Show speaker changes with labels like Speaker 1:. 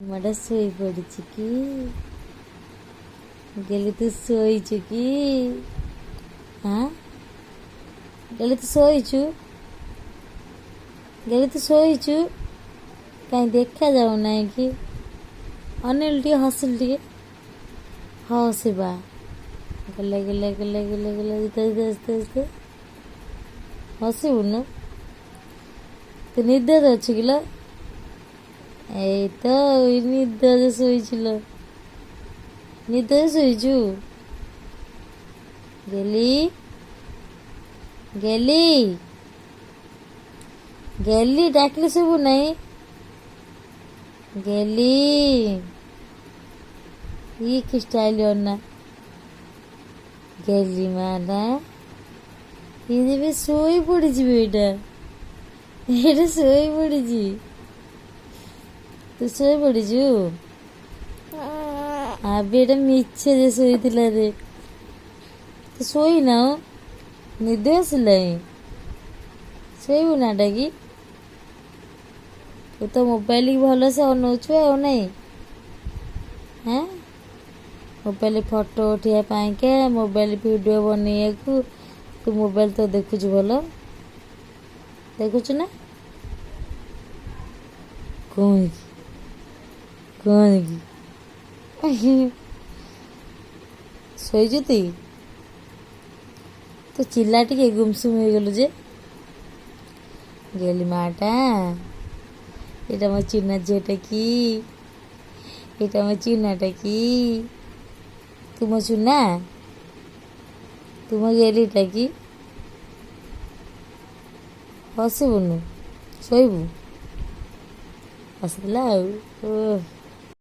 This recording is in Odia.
Speaker 1: ମାଟା ଶୋଇ ପଡ଼ିଛି କି? ଗେଲି ତୁ ଶୋଇଛୁ କି? ହଁ ଗେଲି ତୁ ଶୋଇଛୁ? ଗେଲି ତୁ ଶୋଇଛୁ? କାହିଁ ଦେଖାଯାଉ ନାହିଁ କି? ଅନେଇଲୁ ଟିକେ, ହସିଲୁ ଟିକେ, ହସିବା। ଗଲେ ଗଲେ ଗଲେ ଗଲେ ଗଲେ ଆସ୍ତେ ଆସ୍ତେ ଆସ୍ତେ ହସିବୁନୁ। ତୁ ନିଦରେ ଅଛୁ କିଲୋ? ଏଇ ତ ନିଦରେ ଶୋଇছিল। ନିଦରେ ଶୋଇଛୁ? ଗେଲି ଗେଲି ଗେଲି ଡାକିଲେ ଶୁଭୁ ନାହିଁ? ଗେଲି ଇ କି ଷ୍ଟାଇଲ ଅନା ଗେଲି ମାନା ଏବେ ଶୋଇ ପଡ଼ିଯିବି। ଏଇଟା ଶୋଇ ପଡ଼ିଛି। ତୁ ଶୋଇ ପଡ଼ିଛୁ? ଆବେ ଏଇଟା ମିଛରେ ଶୋଇଥିଲା ରେ। ତୁ ଶୋଇନାଉ? ନିଦ ଆସିଲାଣି? ଶୋଇବୁ ନା ଡାକି? ତୁ ତ ମୋବାଇଲ ଭଲସେ ଅନଉଛୁ ଆଉ ନାହିଁ? ହଁ, ମୋବାଇଲ ଫଟୋ ଉଠିବା ପାଇଁକା, ମୋବାଇଲ ଭିଡ଼ିଓ ବନେଇବାକୁ ତୁ ମୋବାଇଲ ତ ଦେଖୁଛୁ। ଭଲ ଦେଖୁଛୁ ନା? କଣ କି ଶୋଇଛୁ ତୁ? ତୁ ଚିଲା ଟିକେ ଗୁମସୁମ ହେଇଗଲୁ ଯେ। ଗେଲି ମାଟା, ଏଇଟା ମୋ ଚୁନା ଝିଅଟା କି? ଏଇଟା ମୋ ଚୁନାଟା କି? ତୁ ମୋ ଚୁନା? ତୁ ମୋ ଗେଲିଟା କି? ହସିବୁନୁ? ଶୋଇବୁ? ହସିଥିଲା ଆଉ।